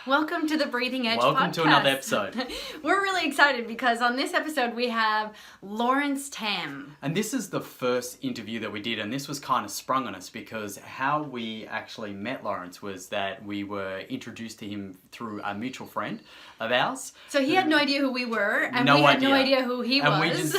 Welcome to the Breathing Edge podcast. Welcome to another episode. We're really excited because on this episode we have Laurence Tham. And this is the first interview that we did, and this was kind of sprung on us because how we actually met Laurence was that we were introduced to him through a mutual friend of ours. So he had no idea who we were, and we had no idea who he was.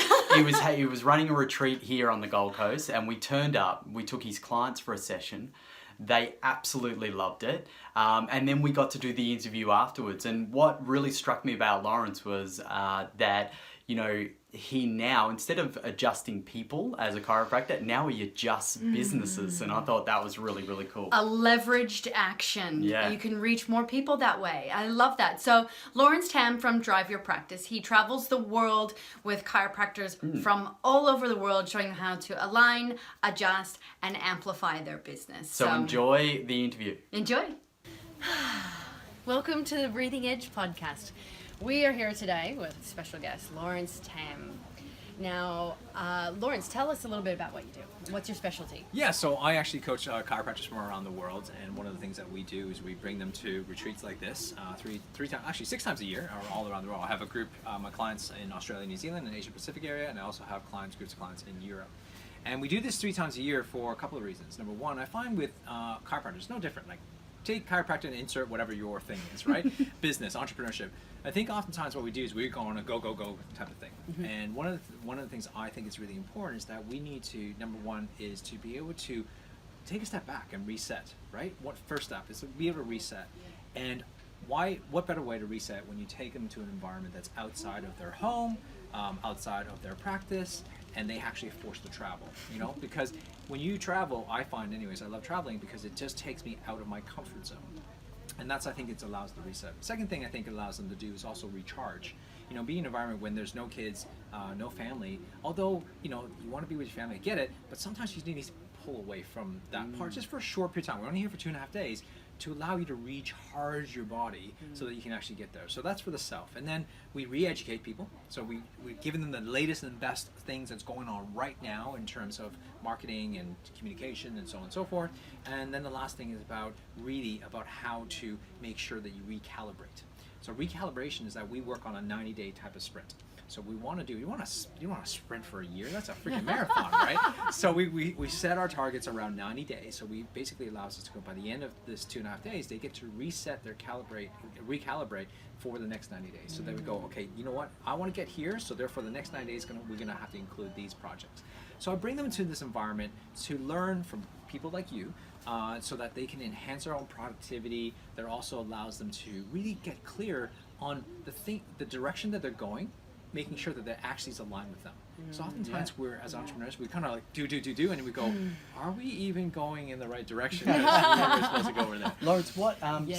He was running a retreat here on the Gold Coast, and we turned up. We took his clients for a session. They absolutely loved it. And then we got to do the interview afterwards. And what really struck me about Laurence was that, you know, he now, instead of adjusting people as a chiropractor, now he adjusts businesses. And I thought that was really, really cool. A leveraged action. Yeah. You can reach more people that way. I love that. So Laurence Tham from Drive Your Practice. He travels the world with chiropractors from all over the world, showing them how to align, adjust, and amplify their business. So enjoy the interview. Enjoy. Welcome to the Breathing Edge podcast. We are here today with special guest Laurence Tham. Now, Laurence, tell us a little bit about what you do. What's your specialty? Yeah, so I actually coach chiropractors from around the world, and one of the things that we do is we bring them to retreats like this three times, actually 6 times a year, or all around the world. I have a group, my clients in Australia, New Zealand, and Asia Pacific area, and I also have groups of clients in Europe. And we do this 3 times a year for a couple of reasons. Number one, I find with chiropractors, no different. Like, take chiropractor and insert whatever your thing is, right? Business, entrepreneurship. I think oftentimes what we do is we go on a go type of thing. Mm-hmm. And one of the things I think is really important is that we need to, number one, is to be able to take a step back and reset, right? First step is to be able to reset. And what better way to reset when you take them to an environment that's outside of their home, outside of their practice, and they actually are forced to travel, you know? Because when you travel, I find anyways, I love traveling because it just takes me out of my comfort zone. And that's, I think, it allows the reset. Second thing I think it allows them to do is also recharge. You know, be in an environment when there's no kids, no family, although, you know, you want to be with your family, I get it, but sometimes you need to pull away from that part just for a short period of time. We're only here for 2.5 days to allow you to recharge your body so that you can actually get there. So that's for the self. And then we re-educate people. So we've given them the latest and best things that's going on right now in terms of marketing and communication and so on and so forth. And then the last thing is about how to make sure that you recalibrate. So recalibration is that we work on a 90-day type of sprint. So you want to sprint for a year? That's a freaking marathon, right? So we set our targets around 90 days. So we basically allows us to go by the end of this 2.5 days, they get to reset recalibrate for the next 90 days. So then we go, okay, you know what? I want to get here. So therefore the next 90 days we're going to have to include these projects. So I bring them to this environment to learn from people like you, so that they can enhance their own productivity. That also allows them to really get clear on the direction that they're going, making sure that actually is aligned with them. So oftentimes we're, as entrepreneurs, we kind of like do, and then we go, are we even going in the right direction? We're supposed to go over there. Laurence,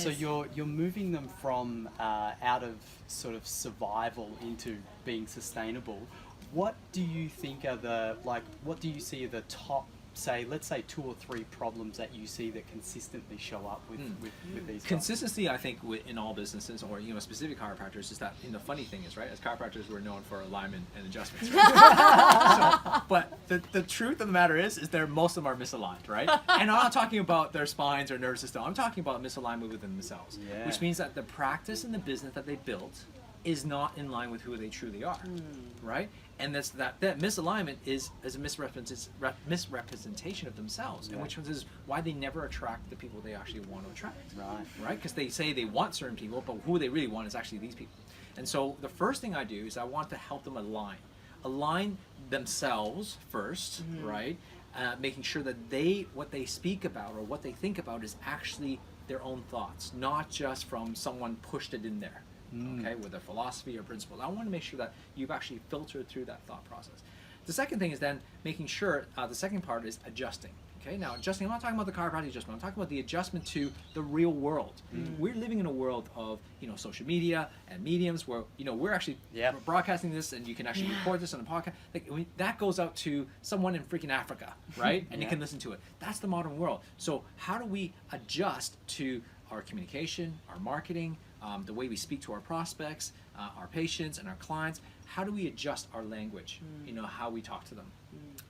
so you're moving them from out of sort of survival into being sustainable. What do you think are what do you see are the top, let's say 2 or 3 problems that you see that consistently show up with these guys? Consistency, I think, in all businesses, or specific chiropractors, is that, the funny thing is, right, as chiropractors, we're known for alignment and adjustments, right? But the truth of the matter is most of them are misaligned, right? And I'm not talking about their spines or nervous system. I'm talking about misalignment within themselves, which means that the practice and the business that they built is not in line with who they truly are, right? And that misalignment is a misrepresentation of themselves, and which is why they never attract the people they actually want to attract. Right? Because they say they want certain people, but who they really want is actually these people. And so the first thing I do is I want to help them align themselves first, right? Making sure that what they speak about or what they think about is actually their own thoughts, not just from someone pushed it in there. Okay, with a philosophy or principle. I want to make sure that you've actually filtered through that thought process. The second thing is then making sure, the second part is adjusting. Okay, now adjusting, I'm not talking about the chiropractic adjustment, I'm talking about the adjustment to the real world. We're living in a world of, social media and mediums where, we're actually broadcasting this, and you can actually record this on a podcast. That goes out to someone in freaking Africa, right? And you can listen to it. That's the modern world. So how do we adjust to our communication, our marketing, the way we speak to our prospects, our patients, and our clients. How do we adjust our language? How we talk to them.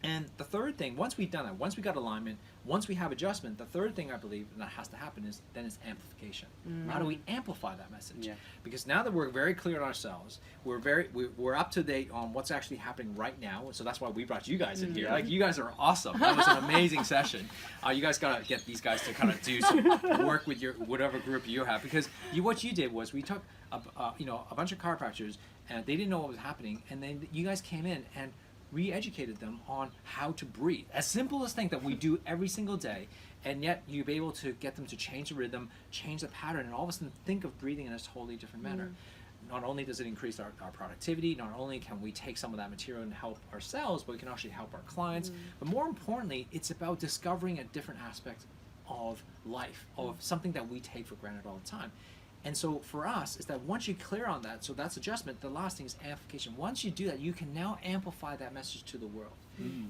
And the third thing, once we've done that, once we got alignment, once we have adjustment, the third thing I believe that has to happen is amplification. How do we amplify that message? Yeah. Because now that we're very clear on ourselves, we're up to date on what's actually happening right now. So that's why we brought you guys in here. Like, you guys are awesome. That was an amazing session. You guys gotta get these guys to kind of do some work with your whatever group you have, because what you did was we took a bunch of chiropractors and they didn't know what was happening, and then you guys came in and re-educated them on how to breathe. As simple as thing that we do every single day, and yet you'll be able to get them to change the rhythm, change the pattern, and all of a sudden think of breathing in a totally different manner. Not only does it increase our productivity, not only can we take some of that material and help ourselves, but we can actually help our clients. But more importantly, it's about discovering a different aspect of life, of something that we take for granted all the time. And so for us, is that once you're clear on that, so that's adjustment, the last thing is amplification. Once you do that, you can now amplify that message to the world.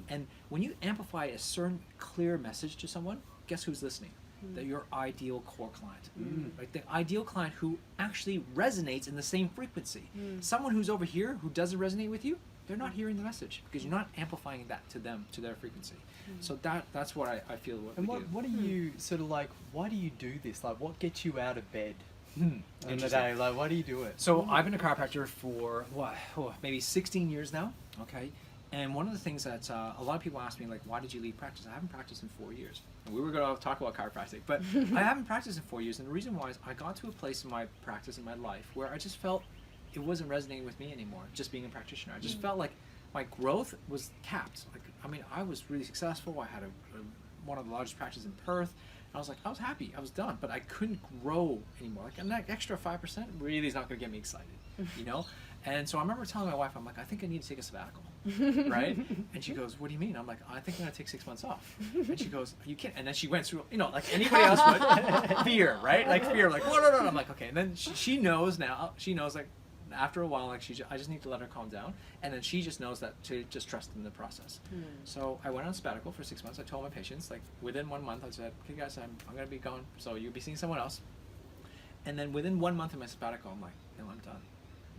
And when you amplify a certain clear message to someone, guess who's listening? Your ideal core client. Right? The ideal client who actually resonates in the same frequency. Someone who's over here who doesn't resonate with you, they're not hearing the message because you're not amplifying that to them, to their frequency. So that's what I feel what we do. What do you sort of like, why do you do this? Like, what gets you out of bed in the Interesting. day? Like, why do you do it? So I've been a chiropractor for maybe 16 years now. Okay, and one of the things that a lot of people ask me, like, why did you leave practice? I haven't practiced in 4 years. And we were going to talk about chiropractic, but I haven't practiced in 4 years, and the reason why is I got to a place in my practice in my life where I just felt it wasn't resonating with me anymore. Just being a practitioner, I just felt like my growth was capped. Like, I mean, I was really successful. I had one of the largest practices in Perth. I was like, I was happy, I was done, but I couldn't grow anymore. Like, and that extra 5% really is not going to get me excited, And so I remember telling my wife, I'm like, I think I need to take a sabbatical, right? And she goes, what do you mean? I'm like, I think I'm going to take 6 months off. And she goes, you can't. And then she went through, like anybody else would, fear, right? Like fear, like, no. I'm like, okay. And then she knows now, like, after a while, like I just need to let her calm down, and then she just knows that to just trust in the process. So I went on sabbatical for 6 months. I told my patients, like, within 1 month, I said, okay guys, I'm gonna be gone, so you'll be seeing someone else. And then within 1 month of my sabbatical, I'm like, no, I'm done.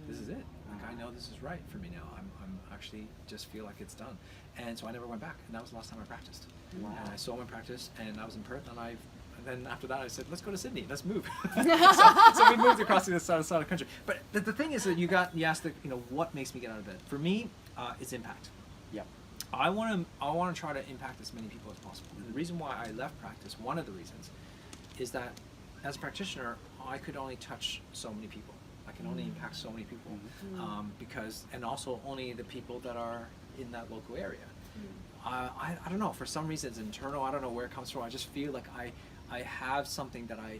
This is it. Like, I know this is right for me now. I'm actually just feel like it's done. And so I never went back, and that was the last time I practiced. Wow. And I sold my practice, and I was in Perth, and then after that I said, let's go to Sydney, let's move. so we moved across to the side of the country. But the thing is that you asked, what makes me get out of bed? For me, it's impact. Yep. I want to try to impact as many people as possible. And the reason why I left practice, one of the reasons, is that as a practitioner, I could only touch so many people. I can only impact so many people, and also only the people that are in that local area. I don't know, for some reason it's internal, I don't know where it comes from. I just feel like I have something that I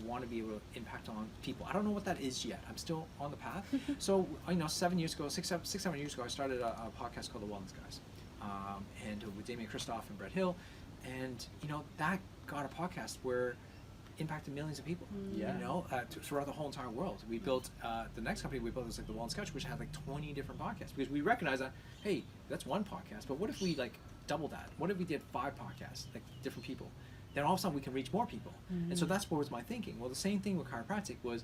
want to be able to impact on people. I don't know what that is yet. I'm still on the path. So 7 years ago, 7 years ago, I started a podcast called The Wellness Guys, and with Damien Christoph and Brett Hill, and that got a podcast where impacted millions of people. Throughout the whole entire world. We built the next company we built was like The Wellness Couch, which had like 20 different podcasts, because we recognized that, hey, that's one podcast, but what if we like double that? What if we did 5 podcasts, like different people? Then all of a sudden we can reach more people. And so that's what was my thinking. Well, the same thing with chiropractic was,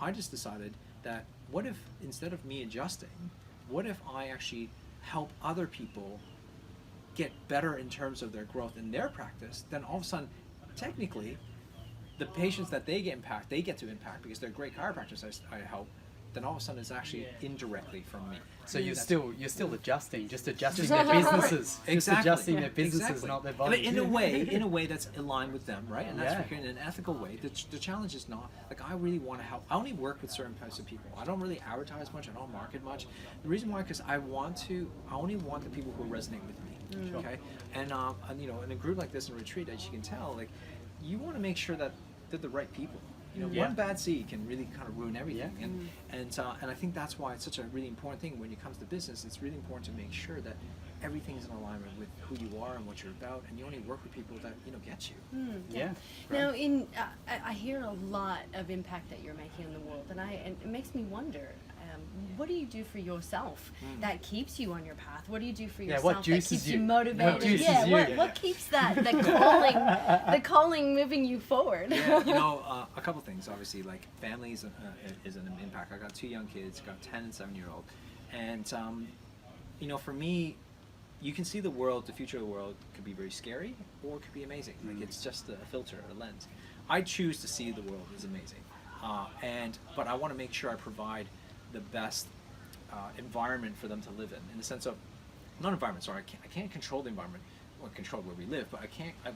I just decided that what if instead of me adjusting, what if I actually help other people get better in terms of their growth in their practice? Then all of a sudden, technically, the patients that they get to impact because they're great chiropractors I help, then all of a sudden it's actually indirectly from me. So you're still adjusting, just adjusting their businesses. Exactly. Just adjusting their businesses, Exactly. not their But bodies. in a way that's aligned with them, right? And that's in an ethical way. The challenge is not, like, I really want to help. I only work with certain types of people. I don't really advertise much, I don't market much. The reason why, because I only want the people who resonate with me, okay? And in a group like this, in a retreat, as you can tell, like, you want to make sure that they're the right people. One bad seed can really kind of ruin everything. And I think that's why it's such a really important thing when it comes to business. It's really important to make sure that everything's in alignment with who you are and what you're about, and you only work with people that get you. Now, I hear a lot of impact that you're making in the world, and it makes me wonder. what do you do for yourself that keeps you on your path? What do you do for Yeah, yourself what that juices keeps you you? motivated? What juices you? What keeps the calling moving you forward? Yeah, you know, a couple things. Obviously, like family is an impact. I got 2 young kids, got a 10 and 7-year-old, and you know, for me, you can see the world. The future of the world could be very scary, or it could be amazing. Like it's just a filter, a lens. I choose to see the world as amazing, but I want to make sure I provide the best environment for them to live in the sense of, not environment. Sorry, I can't control the environment or control where we live, but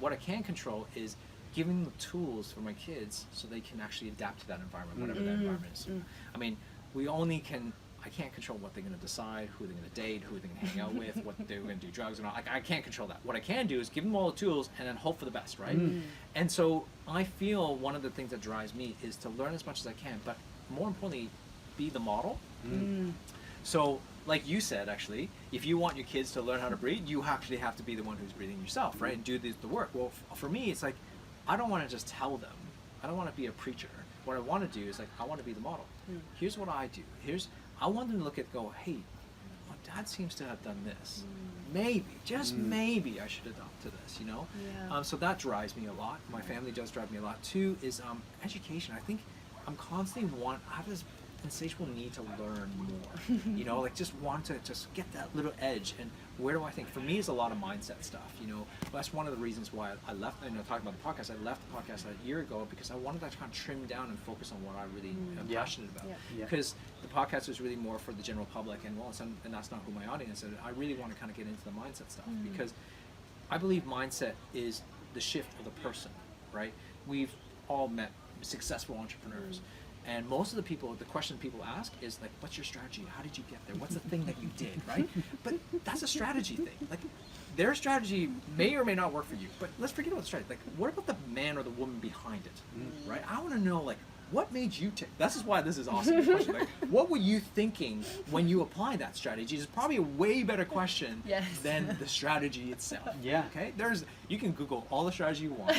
what I can control is giving them the tools for my kids so they can actually adapt to that environment, whatever that environment is. I mean, I can't control what they're going to decide, who they're going to date, who they're going to hang out with, what they're going to do drugs or not. I can't control that. What I can do is give them all the tools and then hope for the best, right? And so I feel one of the things that drives me is to learn as much as I can, but more importantly, be the model. So, like you said, actually, if you want your kids to learn how to breathe, you actually have to be the one who's breathing yourself, right? And do the work. Well, for me, it's like, I don't want to just tell them. I don't want to be a preacher. What I want to do is, like, I want to be the model. Here's what I do. I want them to look at, go, hey, well, Dad seems to have done this. Maybe, just maybe, I should adopt to this, you know? Yeah. So that drives me a lot. My family does drive me a lot. 2 is education. I think I'm constantly I have this insatiable need to learn more. You know, like just want to just get that little edge. And where do I think? For me, it's a lot of mindset stuff. You know, that's one of the reasons why I left. You know, talking about the podcast, I left the podcast a year ago because I wanted to kind of trim down and focus on what I really am passionate about. Because the podcast is really more for the general public, and that's not who my audience is. I really want to kind of get into the mindset stuff because I believe mindset is the shift of the person. Right? We've all met successful entrepreneurs. And most of the question people ask is like, what's your strategy? How did you get there? What's the thing that you did, right? But that's a strategy thing. Like, their strategy may or may not work for you, but let's forget about the strategy. Like, what about the man or the woman behind it, right? I want to know, like, what made you tick? This is why this is awesome. The question. Like, what were you thinking when you applied that strategy? Is probably a way better question than the strategy itself. Yeah. Okay. You can Google all the strategy you want,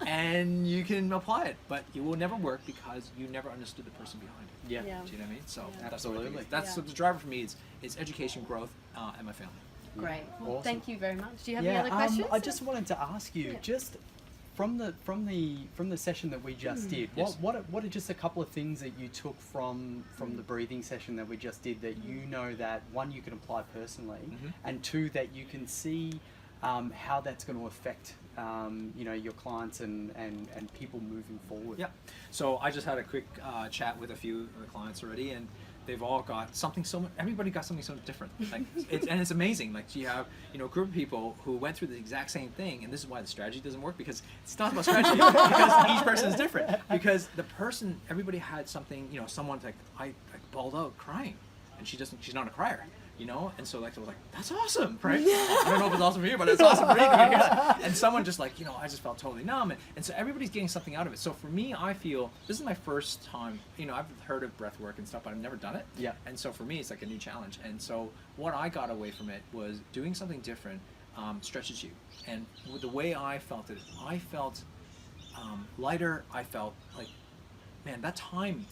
and you can apply it, but it will never work because you never understood the person behind it. Yeah. Do you know what I mean? So Absolutely. That's so the driver for me is education, growth, and my family. Great. Well, Awesome. Thank you very much. Do you have any other questions? I just wanted to ask you, just from the session that we just did, what are just a couple of things that you took from the breathing session that we just did that you know that, one, you can apply personally, and 2, that you can see how that's going to affect you know, your clients and people moving forward? Yeah. So I just had a quick chat with a few of the clients already, and they've all got something everybody got something so different. Like it's amazing. Like you have, you know, a group of people who went through the exact same thing, and this is why the strategy doesn't work, because it's not about strategy because each person is different. Because everybody had something, you know, someone's like, I bawled out crying, and she's not a crier. You know, and so like I was like, that's awesome, right? I don't know if it's awesome for you, but it's awesome for me. And someone just like, you know, I just felt totally numb, and so everybody's getting something out of it. So for me, I feel this is my first time. You know, I've heard of breath work and stuff, but I've never done it. Yeah. And so for me, it's like a new challenge. And so what I got away from it was doing something different, stretches you. And with the way I felt it, I felt lighter. I felt like, man, that time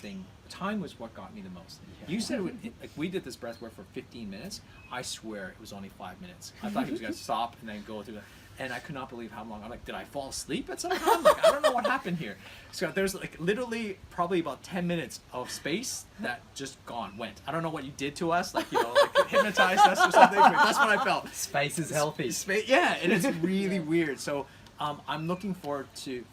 was what got me the most. You said like we did this breath work for 15 minutes. I swear it was only 5 minutes. I thought he was going to stop and then go through that. And I could not believe how long. I'm like, did I fall asleep at some time? Like, I don't know what happened here. So there's like literally probably about 10 minutes of space that just went. I don't know what you did to us, like, you know, like hypnotized us or something. But that's what I felt. Space is healthy. Yeah, and it's really weird. So I'm looking forward to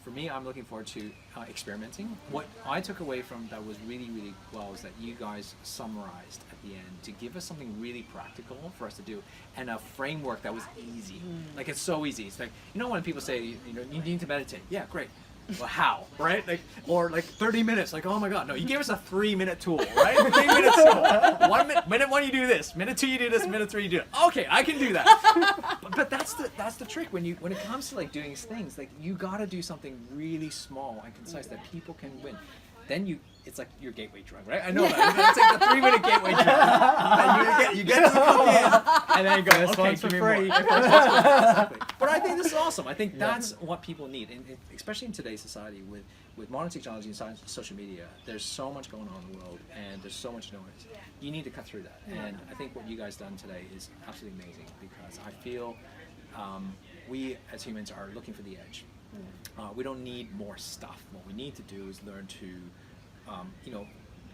experimenting. What I took away from that was really, really well is that you guys summarized at the end to give us something really practical for us to do and a framework that was easy. Like, it's so easy. It's like, you know, when people say, you know, you need to meditate. Yeah, great. Well, how, right? Like, or like 30 minutes. Like, oh my God, no! You gave us a 3-minute tool, right? 3-minute tool. 1 minute, minute 1 you do this. Minute 2 you do this. Minute 3 you do it. Okay, I can do that. But that's the trick when it comes to like doing things. Like, you gotta do something really small and concise that people can win. then it's like your gateway drug, right? I know that. It's like the 3-minute gateway drug. And you get to the cook and then you go, First okay, one's give for me free. more. Exactly. But I think this is awesome. I think that's what people need, and especially in today's society with modern technology and science, social media. There's so much going on in the world, and there's so much noise. You need to cut through that, and I think what you guys done today is absolutely amazing, because I feel we as humans are looking for the edge. We don't need more stuff. What we need to do is learn to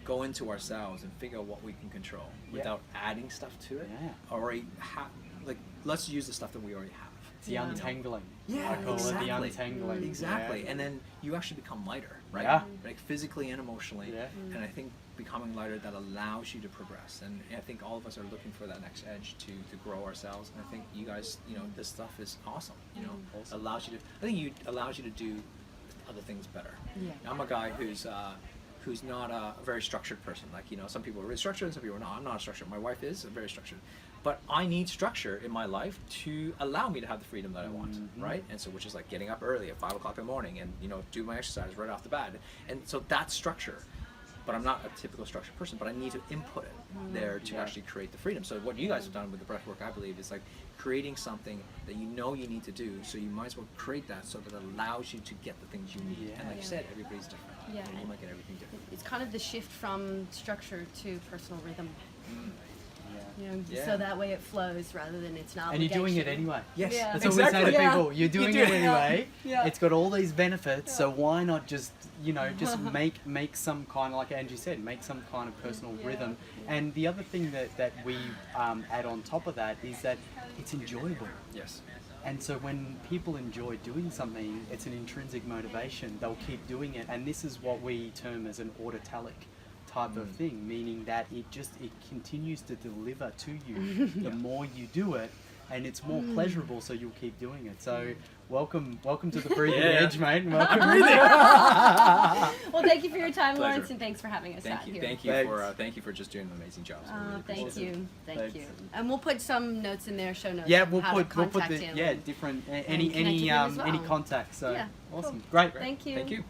go into ourselves and figure out what we can control without adding stuff to it. Already let's use the stuff that we already have. It's the untangling. Yeah, I call exactly. it the untangling. Exactly. Yeah. And then you actually become lighter, right? Yeah. Like physically and emotionally. Yeah. And I think becoming lighter, that allows you to progress. And I think all of us are looking for that next edge to grow ourselves. And I think you guys, this stuff is awesome. Awesome. Allows you to do other things better. Yeah. I'm a guy who's not a very structured person. Like, some people are really structured and some people are not. I'm not structured. My wife is very structured. But I need structure in my life to allow me to have the freedom that I want, right? And so, which is like getting up early at 5 o'clock in the morning and, do my exercise right off the bat. And so that's structure. But I'm not a typical structured person, but I need to input it there to actually create the freedom. So what you guys have done with the breath work, I believe, is like creating something that you need to do, so you might as well create that so that it allows you to get the things you need. And like you said, everybody's different. Yeah. And you might get everything different. It's kind of the shift from structure to personal rhythm. Yeah. So that way it flows rather than it's an And obligation. you're doing it anyway. Yes, Yeah. That's what we say to Yeah. people. You're doing do it it. anyway. Yeah. It's got all these benefits, so why not just just make some kind of, like Angie said, make some kind of personal rhythm. And the other thing that we add on top of that is that it's enjoyable. Yes. And so when people enjoy doing something, it's an intrinsic motivation. They'll keep doing it, and this is what we term as an autotelic type of thing, meaning that it continues to deliver to you the more you do it, and it's more pleasurable, so you'll keep doing it. So welcome to the breathing edge, mate. Welcome. Well, thank you for your time, Pleasure. Lawrence, and thanks for having us out here. Thank you for just doing an amazing job. So I really Thank appreciate it. you. Thank Thanks. you. And we'll put some notes in there, show notes. Yeah, on we'll how put to contact him. different connect with him as any well. contacts. So Yeah, awesome, cool. great. Thank you. Thank you.